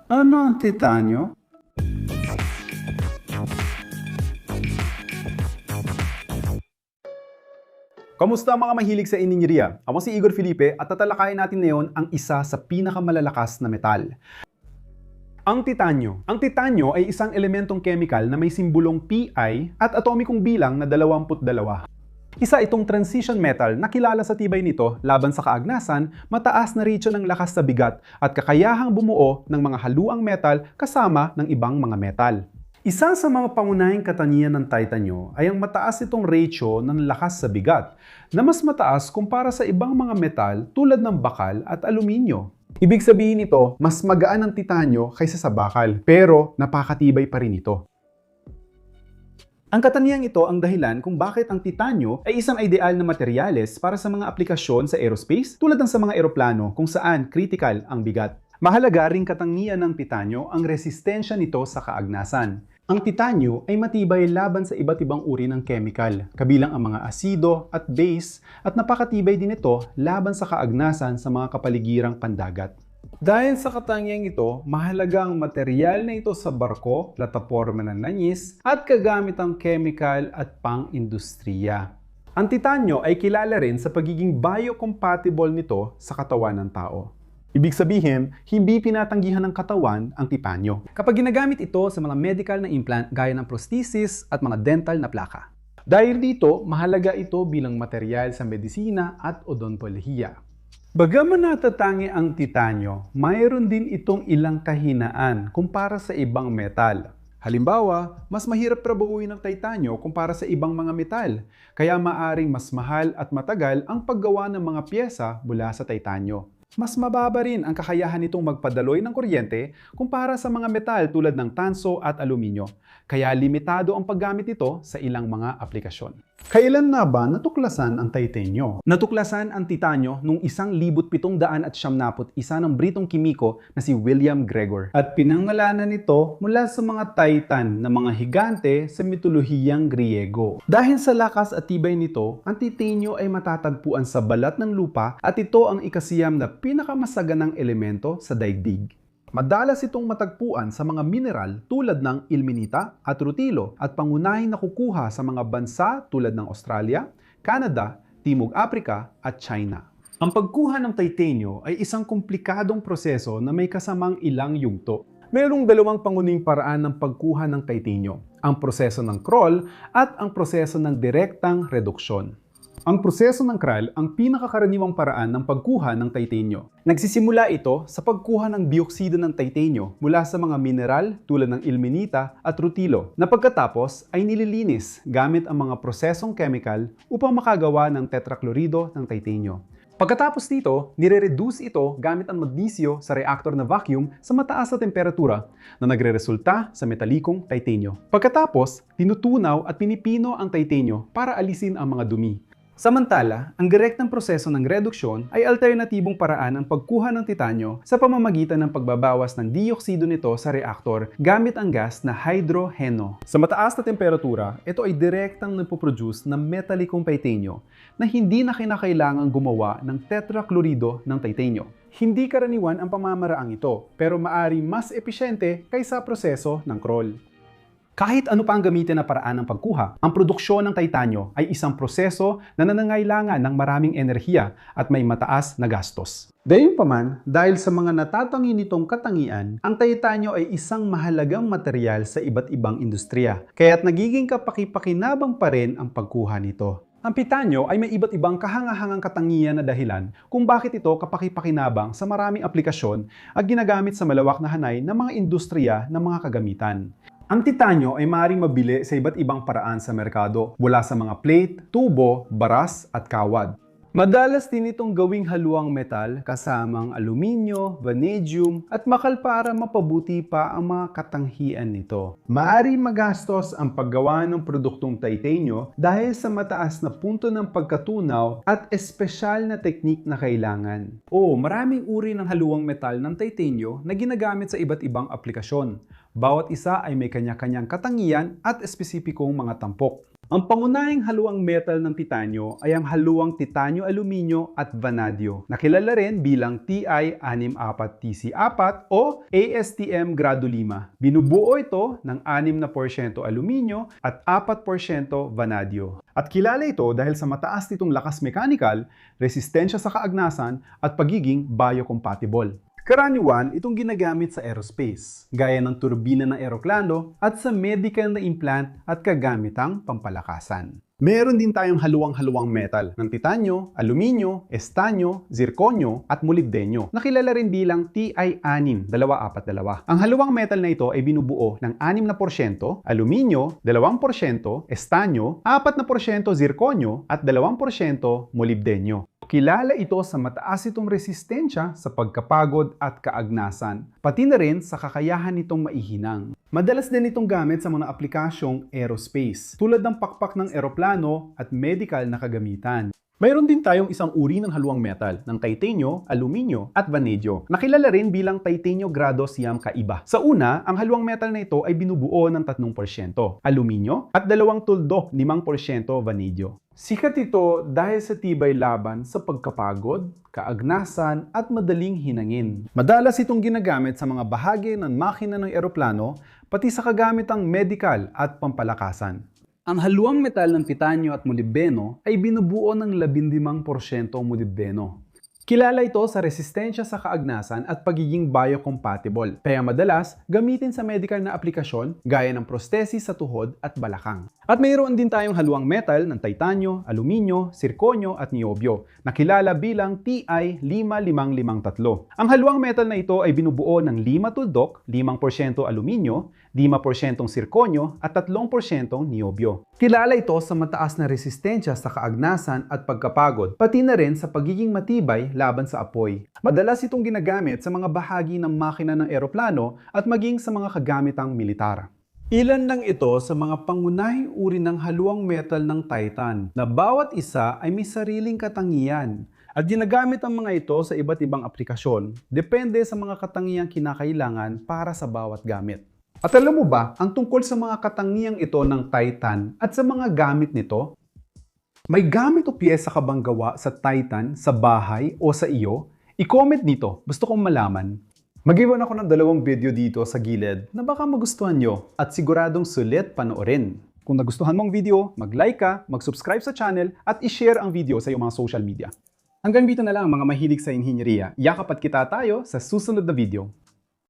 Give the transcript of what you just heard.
Ano ang titanyo? Kamusta mga mahilig sa inenyeria? Ako si Igor Felipe at tatalakayin natin ngayon ang isa sa pinakamalalakas na metal. Ang titanyo. Ang titanyo ay isang elementong chemical na may simbolong Pi at atomikong bilang na 22. Isa itong transition metal na kilala sa tibay nito laban sa kaagnasan, mataas na ratio ng lakas sa bigat at kakayahang bumuo ng mga haluang metal kasama ng ibang mga metal. Isa sa mga pangunahing katangian ng titanyo ay ang mataas itong ratio ng lakas sa bigat na mas mataas kumpara sa ibang mga metal tulad ng bakal at aluminyo. Ibig sabihin nito, mas magaan ang titanyo kaysa sa bakal pero napakatibay pa rin ito. Ang katangiang ito ang dahilan kung bakit ang titanyo ay isang ideal na materyales para sa mga aplikasyon sa aerospace tulad ng sa mga eroplano kung saan critical ang bigat. Mahalaga ring katangian ng titanyo ang resistensya nito sa kaagnasan. Ang titanyo ay matibay laban sa iba't ibang uri ng chemical, kabilang ang mga asido at base at napakatibay din ito laban sa kaagnasan sa mga kapaligirang pandagat. Dahil sa katangiang ito, mahalaga ang material na ito sa barko, plataporma ng langis, at kagamitang chemical at pang-industriya. Ang titanyo ay kilala rin sa pagiging biocompatible nito sa katawan ng tao. Ibig sabihin, hindi pinatanggihan ng katawan ang titanyo. Kapag ginagamit ito sa mga medical na implant gaya ng prosthesis at mga dental na plaka. Dahil dito, mahalaga ito bilang material sa medisina at odontolohiya. Bagaman natatangi ang titanyo, mayroon din itong ilang kahinaan kumpara sa ibang metal. Halimbawa, mas mahirap trabahuin ng titanyo kumpara sa ibang mga metal, kaya maaring mas mahal at matagal ang paggawa ng mga pyesa mula sa titanyo. Mas mababa rin ang kakayahan nitong magpadaloy ng kuryente kumpara sa mga metal tulad ng tanso at aluminyo, kaya limitado ang paggamit nito sa ilang mga aplikasyon. Kailan na ba natuklasan ang titanyo? Natuklasan ang titanyo noong 1771 ng Britong kimiko na si William Gregor. At pinangalanan nito mula sa mga Titan na mga higante sa mitolohiyang Griego. Dahil sa lakas at tibay nito, ang titanyo ay matatagpuan sa balat ng lupa at ito ang ikasiyam na pinakamasaganang elemento sa daigdig. Madalas itong matagpuan sa mga mineral tulad ng ilmenita at rutilo at pangunahing nakukuha sa mga bansa tulad ng Australia, Canada, Timog Aprika at China. Ang pagkuha ng titanyo ay isang komplikadong proseso na may kasamang ilang yugto. Mayroong dalawang pangunahing paraan ng pagkuha ng titanyo, ang proseso ng Kroll at ang proseso ng direktang reduksyon. Ang proseso ng Kroll ang pinakakaraniwang paraan ng pagkuha ng titanyo. Nagsisimula ito sa pagkuha ng dioksido ng titanyo mula sa mga mineral tulad ng ilmenita at rutilo na pagkatapos ay nililinis gamit ang mga prosesong chemical upang makagawa ng tetrachlorido ng titanyo. Pagkatapos nito, nire-reduce ito gamit ang magnesyo sa reactor na vacuum sa mataas na temperatura na nagre-resulta sa metalikong titanyo. Pagkatapos, tinutunaw at pinipino ang titanyo para alisin ang mga dumi. Samantala, ang direktang proseso ng reduksyon ay alternatibong paraan ng pagkuha ng titanyo sa pamamagitan ng pagbabawas ng dioksido nito sa reaktor gamit ang gas na hydrogeno. Sa mataas na temperatura, ito ay direktang nagpo-produce ng metalikong titanyo na hindi na kinakailangang gumawa ng tetrachlorido ng titanyo. Hindi karaniwan ang pamamaraang ito, pero maari mas episyente kaysa proseso ng Kroll. Kahit ano pa ang gamitin na paraan ng pagkuha, ang produksyon ng titanyo ay isang proseso na nangangailangan ng maraming enerhiya at may mataas na gastos. Gayunpaman, dahil sa mga natatangi nitong katangian, ang titanyo ay isang mahalagang material sa iba't ibang industriya, kaya't nagiging kapaki-pakinabang pa rin ang pagkuha nito. Ang titanyo ay may iba't ibang kahangahangang katangian na dahilan kung bakit ito kapaki-pakinabang sa maraming aplikasyon at ginagamit sa malawak na hanay ng mga industriya ng mga kagamitan. Ang titanyo ay maaaring mabili sa iba't ibang paraan sa merkado, mula sa mga plate, tubo, baras at kawad. Madalas din itong gawing haluang metal kasamang aluminyo, vanadium at makal para mapabuti pa ang mga katanghian nito. Maaari magastos ang paggawa ng produktong titanyo dahil sa mataas na punto ng pagkatunaw at espesyal na teknik na kailangan. Maraming uri ng haluang metal ng titanyo na ginagamit sa iba't ibang aplikasyon. Bawat isa ay may kanya-kanyang katangian at espesipikong mga tampok. Ang pangunahing haluang metal ng titanyo ay ang haluang titanyo-aluminyo at vanadyo, na kilala rin bilang Ti-64TC4 o ASTM Grado 5. Binubuo ito ng 6% aluminyo at 4% vanadyo. At kilala ito dahil sa mataas nitong lakas mechanical, resistensya sa kaagnasan at pagiging biocompatible. Karaniwan, itong ginagamit sa aerospace, gaya ng turbina ng eroplano at sa medical na implant at kagamitang pampalakasan. Meron din tayong haluang-haluang metal ng titanyo, aluminyo, estanyo, zirkonyo at molybdenyo na kilala rin bilang Ti-6-242. Ang haluang metal na ito ay binubuo ng 6% aluminyo, 2% estanyo, 4% zirkonyo at 2% molybdenyo. Kilala ito sa mataas itong resistensya sa pagkapagod at kaagnasan, pati na rin sa kakayahan nitong maihinang. Madalas din itong gamit sa mga aplikasyong aerospace, tulad ng pakpak ng eroplano at medical na kagamitan. Mayroon din tayong isang uri ng haluang metal ng titanium, aluminyo at vanadyo na kilala rin bilang titanium grado siyam kaiba. Sa una, ang haluang metal na ito ay binubuo ng 3% aluminyo at 2/5% vanadyo. Sikat ito dahil sa tibay laban sa pagkapagod, kaagnasan at madaling hinangin. Madalas itong ginagamit sa mga bahagi ng makina ng eroplano pati sa kagamitang medical at pampalakasan. Ang haluang metal ng titanyo at molybdeno ay binubuo ng 15% molybdeno. Kilala ito sa resistensya sa kaagnasan at pagiging biocompatible, kaya madalas gamitin sa medical na aplikasyon gaya ng prosthesis sa tuhod at balakang. At mayroon din tayong haluang metal ng titanyo, aluminyo, zirkonyo at niobyo na kilala bilang Ti-5553. Ang haluang metal na ito ay binubuo ng 5 tuldok, 5% aluminyo, 5% zirkonyo at 3% niobyo. Kilala ito sa mataas na resistensya sa kaagnasan at pagkapagod, pati na rin sa pagiging matibay laban sa apoy. Madalas itong ginagamit sa mga bahagi ng makina ng eroplano at maging sa mga kagamitang militar. Ilan lang ito sa mga pangunahing uri ng haluang metal ng Titan na bawat isa ay may sariling katangian at ginagamit ang mga ito sa iba't ibang aplikasyon depende sa mga katangiang kinakailangan para sa bawat gamit. At alam mo ba ang tungkol sa mga katangiang ito ng Titan at sa mga gamit nito? May gamit o piyesa ka bang gawa sa Titan, sa bahay o sa iyo? I-comment dito, gusto kong malaman. Mag-iwan ako ng 2 video dito sa gilid na baka magustuhan nyo at siguradong sulit panoorin. Kung nagustuhan mong video, mag-like ka, mag-subscribe sa channel at i-share ang video sa iyong mga social media. Hanggang dito na lang mga mahilig sa inhinyeriya. Yakap at kita tayo sa susunod na video.